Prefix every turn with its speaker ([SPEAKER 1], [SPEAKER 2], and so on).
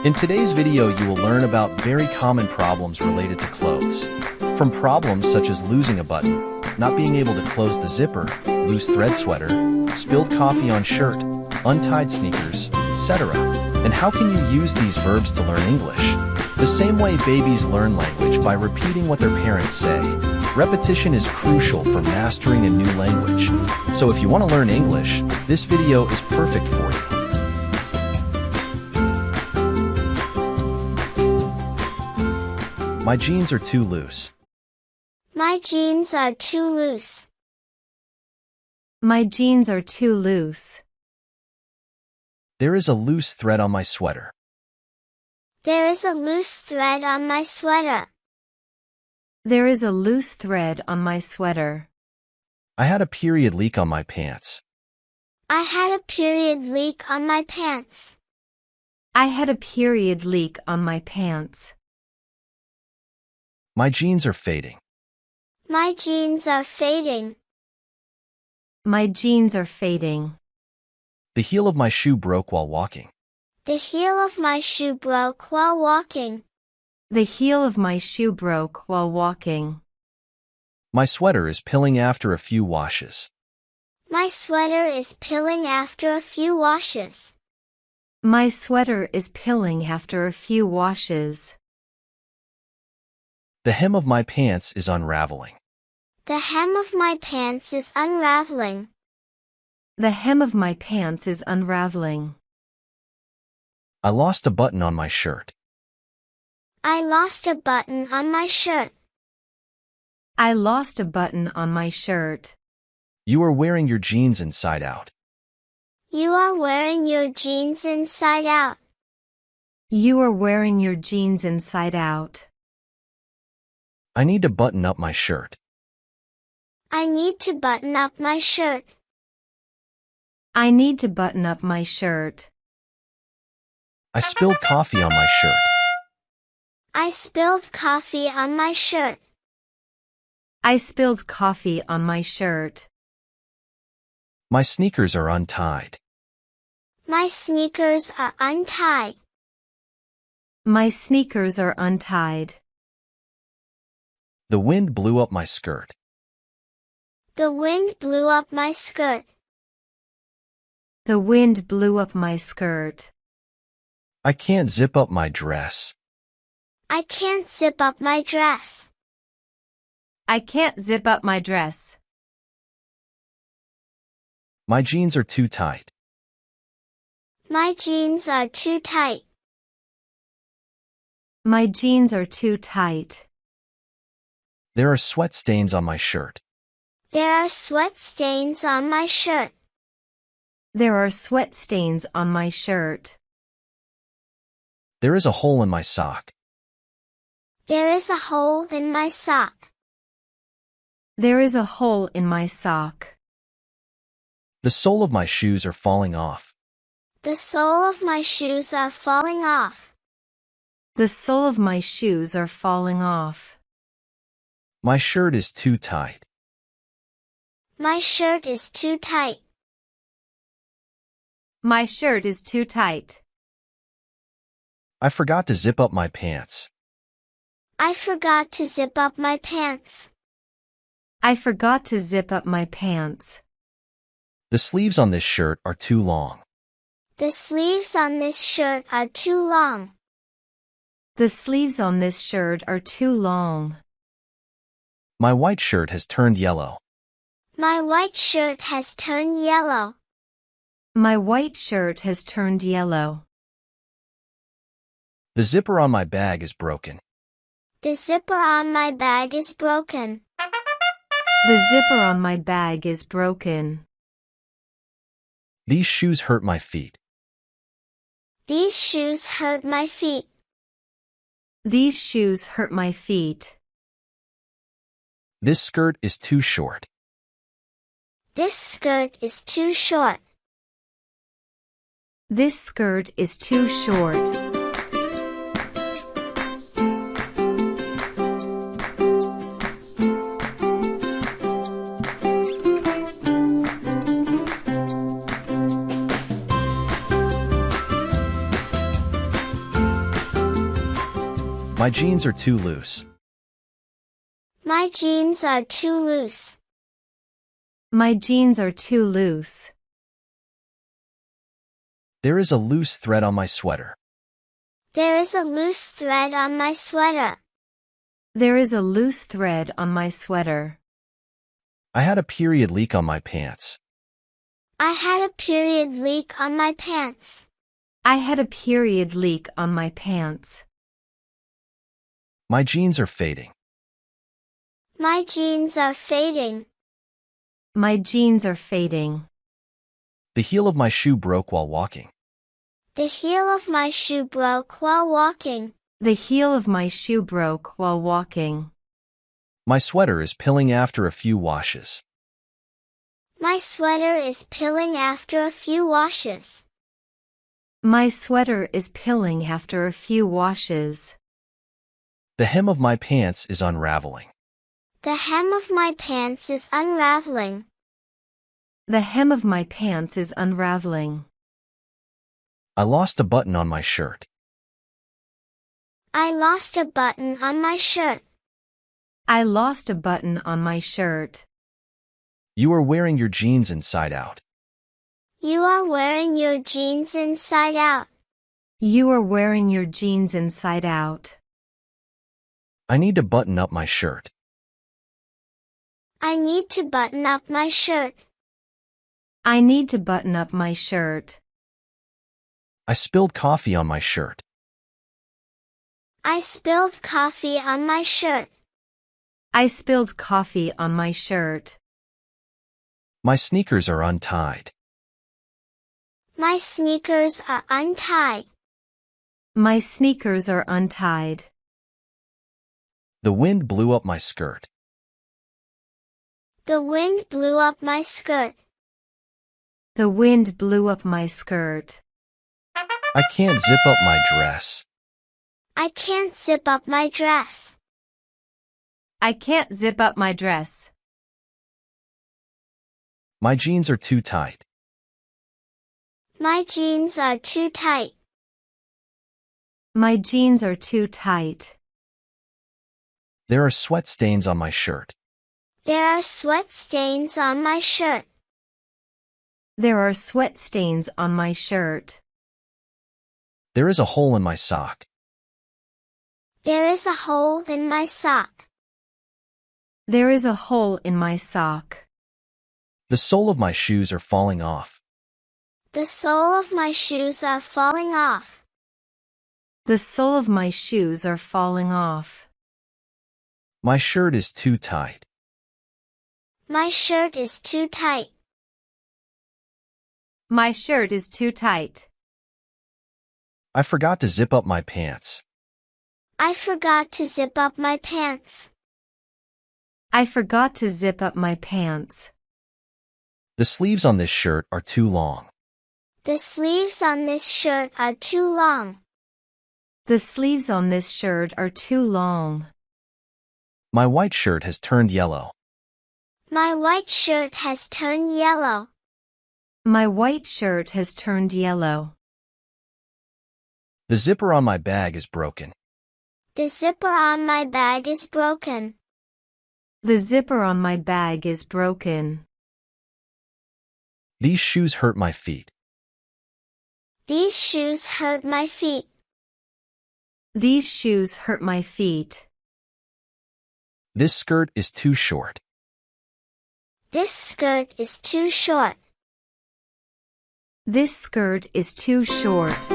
[SPEAKER 1] In today's video, you will learn about very common problems related to clothes. From problems such as losing a button, not being able to close the zipper, loose thread sweater, spilled coffee on shirt, untied sneakers, etc. And how can you use these verbs to learn English? The same way babies learn language, by repeating what their parents say. Repetition is crucial for mastering a new language. So if you want to learn English, this video is perfect for you. My jeans are too loose.
[SPEAKER 2] My jeans are too loose.
[SPEAKER 3] My jeans are too loose.
[SPEAKER 1] There is a loose thread on my sweater.
[SPEAKER 2] There is a loose thread on my sweater.
[SPEAKER 3] There is a loose thread on my sweater.
[SPEAKER 1] I had a period leak on my pants.
[SPEAKER 2] I had a period leak on my pants.
[SPEAKER 3] I had a period leak on my pants.
[SPEAKER 1] My jeans are fading.
[SPEAKER 2] My jeans are fading.
[SPEAKER 3] My jeans are fading.
[SPEAKER 1] The heel of my shoe broke while walking.
[SPEAKER 2] The heel of my shoe broke while walking.
[SPEAKER 3] The heel of my shoe broke while walking.
[SPEAKER 1] My sweater is pilling after a few washes.
[SPEAKER 2] My sweater is pilling after a few washes.
[SPEAKER 3] My sweater is pilling after a few washes.
[SPEAKER 1] The hem of my pants is unraveling.
[SPEAKER 2] The hem of my pants is unraveling.
[SPEAKER 3] The hem of my pants is unraveling.
[SPEAKER 1] I lost a button on my shirt.
[SPEAKER 2] I lost a button on my shirt.
[SPEAKER 3] I lost a button on my shirt.
[SPEAKER 1] You are wearing your jeans inside out.
[SPEAKER 2] You are wearing your jeans inside out.
[SPEAKER 3] You are wearing your jeans inside out.
[SPEAKER 1] I need to button up my shirt.
[SPEAKER 2] I need to button up my shirt.
[SPEAKER 3] I need to button up my shirt.
[SPEAKER 1] I spilled coffee on my shirt.
[SPEAKER 2] I spilled coffee on my shirt.
[SPEAKER 3] I spilled coffee on my shirt.
[SPEAKER 1] My sneakers are untied.
[SPEAKER 2] My sneakers are untied.
[SPEAKER 3] My sneakers are untied.
[SPEAKER 1] The wind blew up my skirt.
[SPEAKER 2] The wind blew up my skirt.
[SPEAKER 3] The wind blew up my skirt.
[SPEAKER 1] I can't zip up my dress.
[SPEAKER 2] I can't zip up my dress.
[SPEAKER 3] I can't zip up my dress.
[SPEAKER 1] My jeans are too tight.
[SPEAKER 2] My jeans are too tight.
[SPEAKER 3] My jeans are too tight.
[SPEAKER 1] There are sweat stains on my shirt.
[SPEAKER 2] There are sweat stains on my shirt.
[SPEAKER 3] There are sweat stains on my shirt.
[SPEAKER 1] There is a hole in my sock.
[SPEAKER 2] There is a hole in my sock.
[SPEAKER 3] There is a hole in my sock.
[SPEAKER 1] The sole of my shoes are falling off.
[SPEAKER 2] The sole of my shoes are falling off.
[SPEAKER 3] The sole of my shoes are falling off.
[SPEAKER 1] My shirt is too tight.
[SPEAKER 2] My shirt is too tight.
[SPEAKER 3] My shirt is too tight.
[SPEAKER 1] I forgot to zip up my pants.
[SPEAKER 2] I forgot to zip up my pants.
[SPEAKER 3] I forgot to zip up my pants.
[SPEAKER 1] The sleeves on this shirt are too long.
[SPEAKER 2] The sleeves on this shirt are too long.
[SPEAKER 3] The sleeves on this shirt are too long.
[SPEAKER 1] My white shirt has turned yellow.
[SPEAKER 2] My white shirt has turned yellow.
[SPEAKER 3] My white shirt has turned yellow.
[SPEAKER 1] The zipper on my bag is broken.
[SPEAKER 2] The zipper on my bag is broken.
[SPEAKER 3] The zipper on my bag is broken.
[SPEAKER 1] These shoes hurt my feet.
[SPEAKER 2] These shoes hurt my feet.
[SPEAKER 3] These shoes hurt my feet.
[SPEAKER 1] This skirt is too short.
[SPEAKER 2] This skirt is too short.
[SPEAKER 3] This skirt is too short.
[SPEAKER 1] My jeans are too loose.
[SPEAKER 2] My jeans are too loose.
[SPEAKER 3] My jeans are too loose.
[SPEAKER 1] There is a loose thread on my sweater.
[SPEAKER 2] There is a loose thread on my sweater.
[SPEAKER 3] There is a loose thread on my sweater.
[SPEAKER 1] I had a period leak on my pants.
[SPEAKER 2] I had a period leak on my pants.
[SPEAKER 3] I had a period leak on my pants.
[SPEAKER 1] My jeans are fading.
[SPEAKER 2] My jeans are fading.
[SPEAKER 3] My jeans are fading.
[SPEAKER 1] The heel of my shoe broke while walking.
[SPEAKER 2] The heel of my shoe broke while walking.
[SPEAKER 3] The heel of my shoe broke while walking.
[SPEAKER 1] My sweater is pilling after a few washes.
[SPEAKER 2] My sweater is pilling after a few washes.
[SPEAKER 3] My sweater is pilling after a few washes.
[SPEAKER 1] The hem of my pants is unraveling.
[SPEAKER 2] The hem of my pants is unraveling.
[SPEAKER 3] The hem of my pants is unraveling.
[SPEAKER 1] I lost a button on my shirt.
[SPEAKER 2] I lost a button on my shirt.
[SPEAKER 3] I lost a button on my shirt.
[SPEAKER 1] You are wearing your jeans inside out.
[SPEAKER 2] You are wearing your jeans inside out.
[SPEAKER 3] You are wearing your jeans inside out.
[SPEAKER 1] I need to button up my shirt.
[SPEAKER 2] I need to button up my shirt.
[SPEAKER 3] I need to button up my shirt.
[SPEAKER 1] I spilled coffee on my shirt.
[SPEAKER 2] I spilled coffee on my shirt.
[SPEAKER 3] I spilled coffee on my shirt.
[SPEAKER 1] My sneakers are untied.
[SPEAKER 2] My sneakers are untied.
[SPEAKER 3] My sneakers are untied.
[SPEAKER 1] The wind blew up my skirt.
[SPEAKER 2] The wind blew up my skirt.
[SPEAKER 3] The wind blew up my skirt.
[SPEAKER 1] I can't zip up my dress.
[SPEAKER 2] I can't zip up my dress.
[SPEAKER 3] I can't zip up my dress.
[SPEAKER 1] My jeans are too tight.
[SPEAKER 2] My jeans are too tight.
[SPEAKER 3] My jeans are too tight.
[SPEAKER 1] There are sweat stains on my shirt.
[SPEAKER 2] There are sweat stains on my shirt.
[SPEAKER 3] There are sweat stains on my shirt.
[SPEAKER 1] There is a hole in my sock.
[SPEAKER 2] There is a hole in my sock.
[SPEAKER 3] There is a hole in my sock.
[SPEAKER 1] The sole of my shoes are falling off.
[SPEAKER 2] The sole of my shoes are falling off.
[SPEAKER 3] The sole of my shoes are falling off.
[SPEAKER 1] My shirt is too tight.
[SPEAKER 2] My shirt is too tight.
[SPEAKER 3] My shirt is too tight.
[SPEAKER 1] I forgot to zip up my pants.
[SPEAKER 2] I forgot to zip up my pants.
[SPEAKER 3] I forgot to zip up my pants.
[SPEAKER 1] The sleeves on this shirt are too long.
[SPEAKER 2] The sleeves on this shirt are too long.
[SPEAKER 3] The sleeves on this shirt are too long.
[SPEAKER 1] My white shirt has turned yellow.
[SPEAKER 2] My white shirt has turned yellow.
[SPEAKER 3] My white shirt has turned yellow.
[SPEAKER 1] The zipper on my bag is broken.
[SPEAKER 2] The zipper on my bag is broken.
[SPEAKER 3] The zipper on my bag is broken.
[SPEAKER 1] These shoes hurt my feet.
[SPEAKER 2] These shoes hurt my feet.
[SPEAKER 3] These shoes hurt my feet.
[SPEAKER 1] This skirt is too short.
[SPEAKER 2] This skirt is too short.
[SPEAKER 3] This skirt is too short.